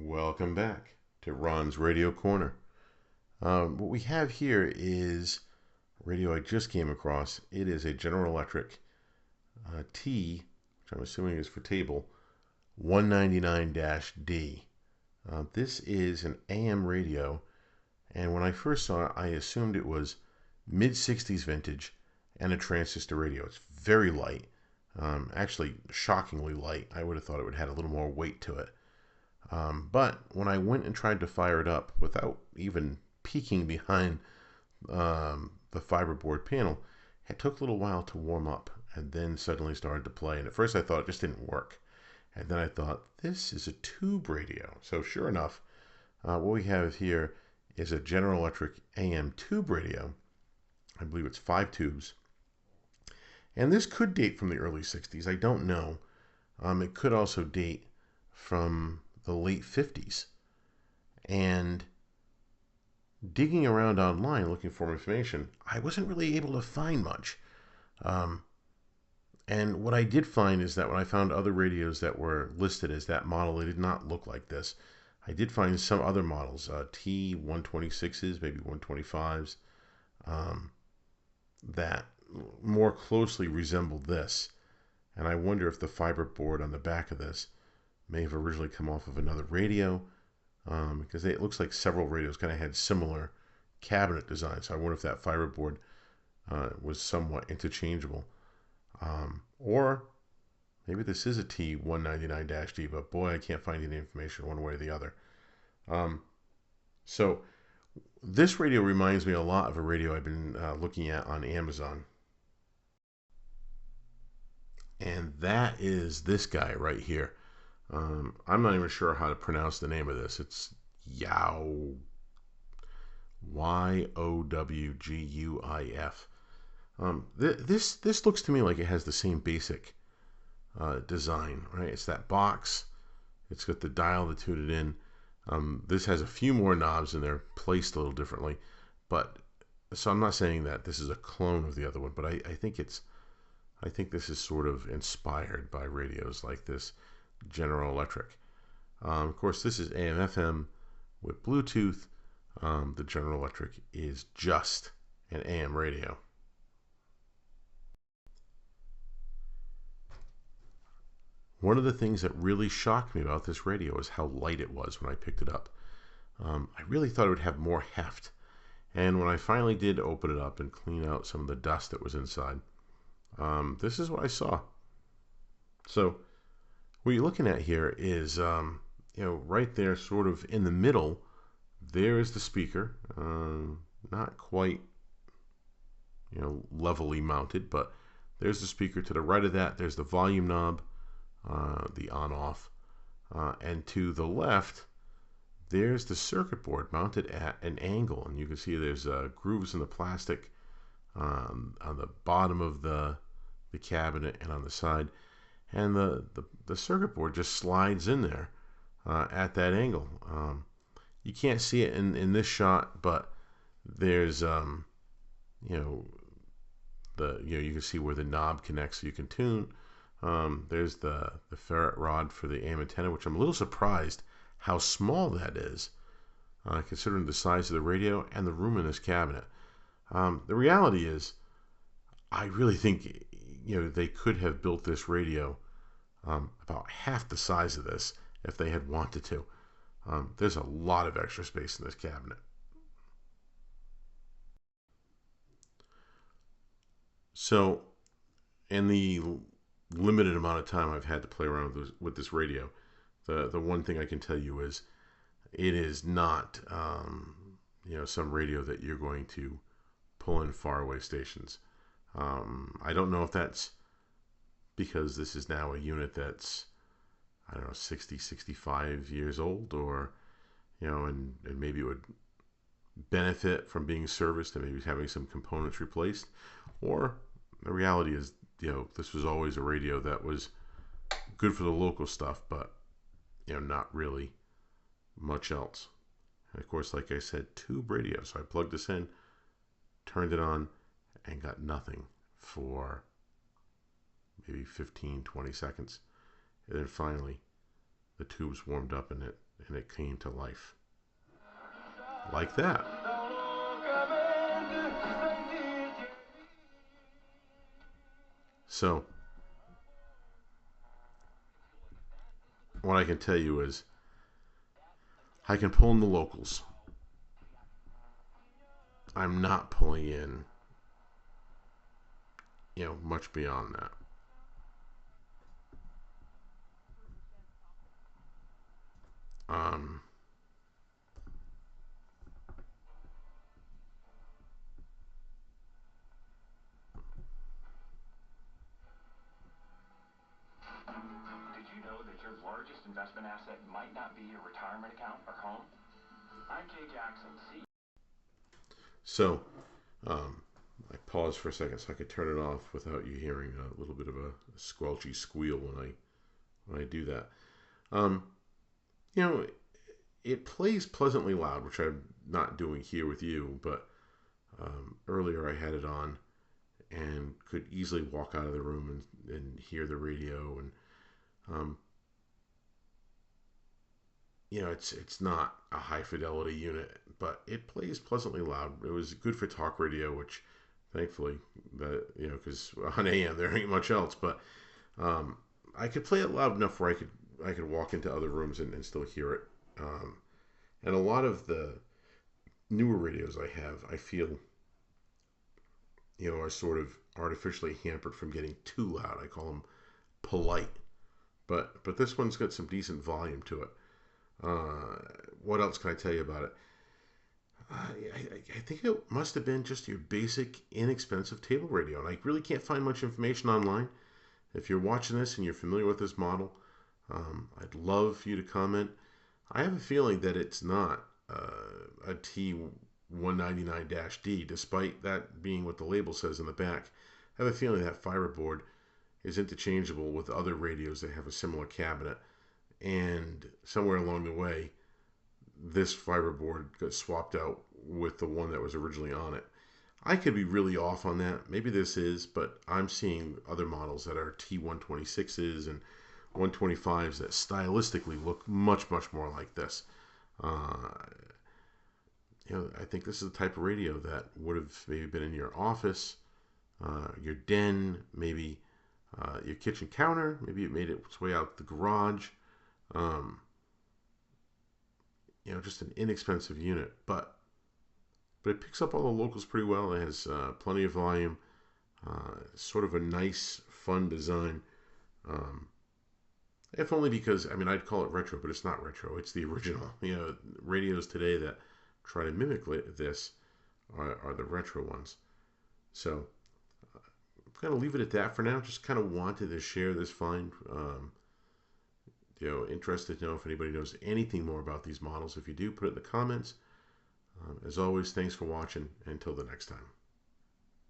Welcome back to Ron's Radio Corner. What we have here is a radio I just came across. It is a General Electric T, which I'm assuming is for table, 199-D. This is an AM radio, and when I first saw it, I assumed it was mid-60s vintage and a transistor radio. It's very light, actually shockingly light. I would have thought it would have had a little more weight to it. But when I went and tried to fire it up without even peeking behind the fiberboard panel, it took a little while to warm up and then suddenly started to play. And at first I thought it just didn't work. And then I thought, this is a tube radio. So sure enough, what we have here is a General Electric AM tube radio. I believe it's 5 tubes. And this could date from the early 60s. I don't know. It could also date from the late 50s. And digging around online looking for information, I wasn't really able to find much. And what I did find is that when I found other radios that were listed as that model, they did not look like this. I did find some other models, T126s, maybe 125s, that more closely resembled this. And I wonder if the fiber board on the back of this may have originally come off of another radio, because it looks like several radios kind of had similar cabinet designs. So I wonder if that fiber board was somewhat interchangeable. Or maybe this is a T199-D, but boy, I can't find any information one way or the other. So this radio reminds me a lot of a radio I've been looking at on Amazon. And that is this guy right here. I'm not even sure how to pronounce the name of this. It's Yow, Yowguif. This looks to me like it has the same basic design, right? It's that box. It's got the dial to tune it in. This has a few more knobs and they're placed a little differently. But so I'm not saying that this is a clone of the other one, but I think this is sort of inspired by radios like this General Electric. Of course, this is AM/FM with Bluetooth. The General Electric is just an AM radio. One of the things that really shocked me about this radio is how light it was when I picked it up. I really thought it would have more heft. And when I finally did open it up and clean out some of the dust that was inside, this is what I saw. So what you're looking at here is, right there, sort of in the middle, there is the speaker. Not quite, levelly mounted, but there's the speaker. To the right of that, there's the volume knob, the on-off. And to the left, there's the circuit board mounted at an angle. And you can see there's grooves in the plastic on the bottom of the cabinet and on the side. And the circuit board just slides in there at that angle. You can't see it in this shot, but there's you can see where the knob connects, so you can tune. There's the ferrite rod for the AM antenna, which I'm a little surprised how small that is, considering the size of the radio and the room in this cabinet. The reality is, I really think they could have built this radio about half the size of this if they had wanted to. There's a lot of extra space in this cabinet. So, in the limited amount of time I've had to play around with this radio, the one thing I can tell you is it is not some radio that you're going to pull in faraway stations. I don't know if that's because this is now a unit that's, 60, 65 years old, or, and maybe it would benefit from being serviced and maybe having some components replaced. Or the reality is, this was always a radio that was good for the local stuff, but, not really much else. And of course, like I said, tube radio. So I plugged this in, turned it on, and got nothing for maybe 15, 20 seconds. And then finally, the tubes warmed up and it and it came to life. Like that. So, what I can tell you is, I can pull in the locals. I'm not pulling in, much beyond that. Um, Did you know that your largest investment asset might not be your retirement account or home? I'm Kay Jackson, CEO. so, I paused for a second so I could turn it off without you hearing a little bit of a squelchy squeal when I do that. Um, you know, it plays pleasantly loud, which I'm not doing here with you, but earlier I had it on and could easily walk out of the room and hear the radio. And um, it's not a high fidelity unit, but it plays pleasantly loud. It was good for talk radio, which thankfully, because on AM there ain't much else. But I could play it loud enough where I could walk into other rooms and still hear it. And a lot of the newer radios I have, I feel, are sort of artificially hampered from getting too loud. I call them polite, but this one's got some decent volume to it. What else can I tell you about it? I think it must have been just your basic, inexpensive table radio, and I really can't find much information online. If you're watching this and you're familiar with this model, I'd love for you to comment. I have a feeling that it's not a T199-D, despite that being what the label says in the back. I have a feeling that fireboard is interchangeable with other radios that have a similar cabinet, and somewhere along the way, this fiberboard got swapped out with the one that was originally on it. I could be really off on that. Maybe this is, but I'm seeing other models that are T126s and 125s that stylistically look much, much more like this. Uh, I think this is the type of radio that would have maybe been in your office, your den, maybe your kitchen counter. Maybe it made its way out the garage. Um, just an inexpensive unit, but it picks up all the locals pretty well. It has plenty of volume, sort of a nice, fun design. Um, if only because, I'd call it retro, but it's not retro. It's the original. Radios today that try to mimic this are the retro ones. So I'm going to leave it at that for now. Just kind of wanted to share this find. Interested to know if anybody knows anything more about these models. If you do, put it in the comments. As always, thanks for watching. Until the next time.